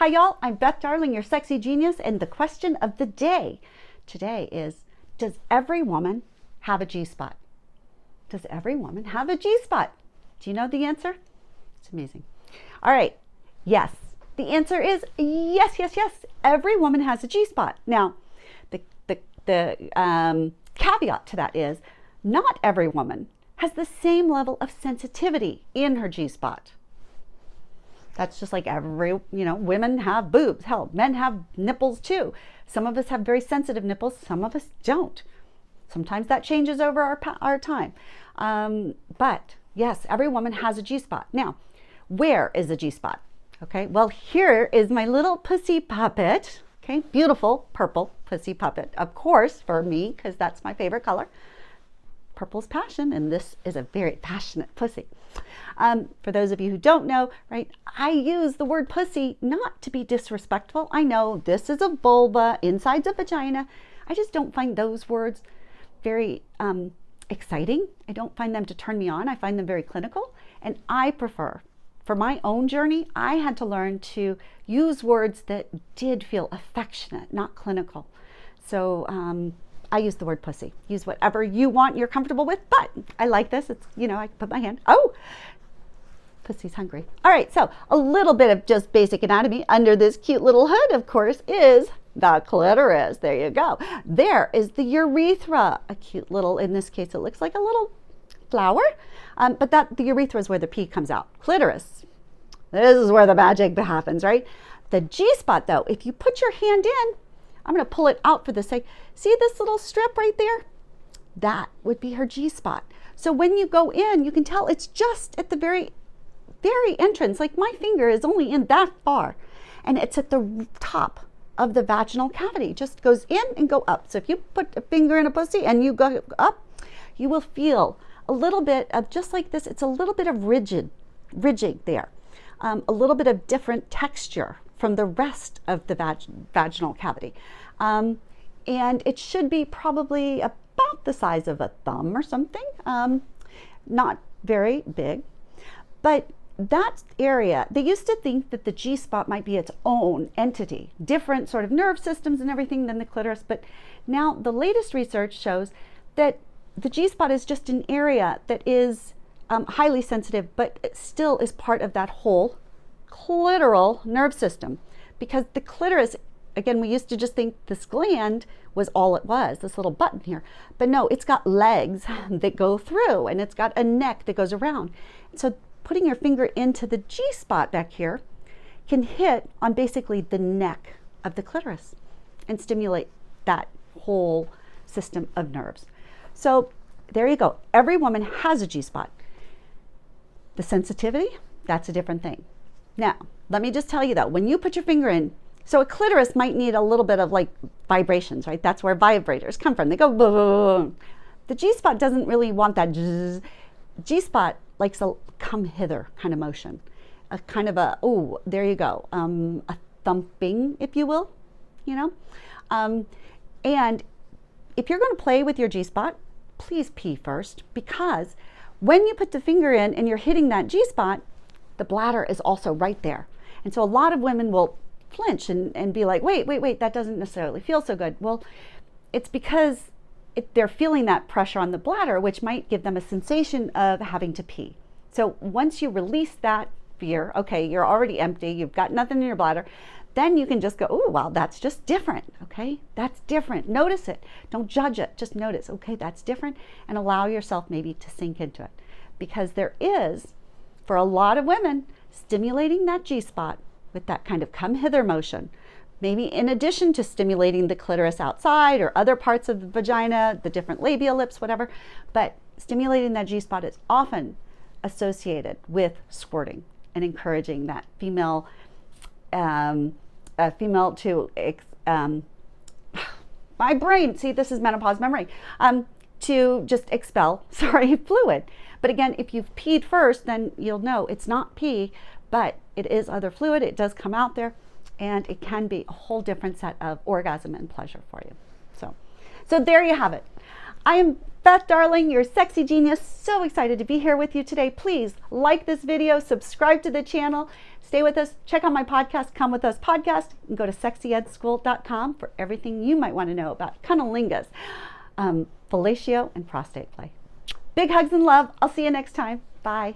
Hi y'all, I'm Beth Darling, your sexy genius, and the question of the day today is, does every woman have a G-spot? Does every woman have a G-spot? Do you know the answer? It's amazing. All right, yes. The answer is yes, yes, yes. Every woman has a G-spot. Now, the caveat to that is not every woman has the same level of sensitivity in her G-spot. That's just like women have boobs. Hell, men have nipples too. Some of us have very sensitive nipples. Some of us don't. Sometimes that changes over our time. But yes, every woman has a G-spot. Now, where is the G-spot? Okay, well, here is my little pussy puppet. Okay, beautiful purple pussy puppet. Of course, for me, because that's my favorite color. Purple's passion, and this is a very passionate pussy. For those of you who don't know, right, I use the word pussy not to be disrespectful. I know this is a vulva, inside's a vagina. I just don't find those words very exciting. I don't find them to turn me on. I find them very clinical, and I prefer, for my own journey, I had to learn to use words that did feel affectionate, not clinical. So I use the word pussy. Use whatever you want, you're comfortable with, but I like this. It's, I put my hand. Oh, pussy's hungry. All right, so a little bit of just basic anatomy under this cute little hood, of course, is the clitoris. There you go. There is the urethra. A cute little, in this case, it looks like a little flower, but the urethra is where the pee comes out. Clitoris. This is where the magic happens, right? The G-spot, though, if you put your hand in, I'm going to pull it out for the sake. See this little strip right there? That would be her G-spot. So when you go in, you can tell it's just at the very, very entrance. Like my finger is only in that far. And it's at the top of the vaginal cavity. Just goes in and go up. So if you put a finger in a pussy and you go up, you will feel a little bit of, just like this, it's a little bit of rigid there. A little bit of different texture from the rest of the vaginal cavity. And it should be probably about the size of a thumb or something, not very big. But that area, they used to think that the G-spot might be its own entity, different sort of nerve systems and everything than the clitoris. But now the latest research shows that the G-spot is just an area that is highly sensitive, but it still is part of that whole clitoral nerve system. Because the clitoris, again, we used to just think this gland was all it was, this little button here. But no, it's got legs that go through, and it's got a neck that goes around. So putting your finger into the G-spot back here can hit on basically the neck of the clitoris and stimulate that whole system of nerves. So there you go. Every woman has a G-spot. The sensitivity, that's a different thing. Now, let me just tell you though, when you put your finger in, so a clitoris might need a little bit of like vibrations, right? That's where vibrators come from. They go boom. The G-spot doesn't really want that. G-spot likes a come hither kind of motion. A kind of a, oh, there you go. A thumping, if you will, And if you're going to play with your G-spot, please pee first, because when you put the finger in and you're hitting that G-spot, the bladder is also right there. And so a lot of women will flinch and be like, wait, that doesn't necessarily feel so good. Well, it's because they're feeling that pressure on the bladder, which might give them a sensation of having to pee. So once you release that fear, okay, you're already empty, you've got nothing in your bladder, then you can just go, oh, well, that's just different, okay? That's different. Notice it. Don't judge it. Just notice, okay, that's different, and allow yourself maybe to sink into it. Because there is, for a lot of women, stimulating that G-spot with that kind of come hither motion, maybe in addition to stimulating the clitoris outside or other parts of the vagina, the different labial lips, whatever, but stimulating that G-spot is often associated with squirting and encouraging that female to, my brain, see, this is menopause memory, to just expel, fluid. But again, if you've peed first, then you'll know it's not pee, but it is other fluid. It does come out there, and it can be a whole different set of orgasm and pleasure for you. So there you have it. I am Beth Darling, your sexy genius. So excited to be here with you today. Please like this video, subscribe to the channel, stay with us, check out my podcast, Come With Us podcast, and go to sexyedschool.com for everything you might want to know about cunnilingus, fellatio, and prostate play. Big hugs and love. I'll see you next time. Bye.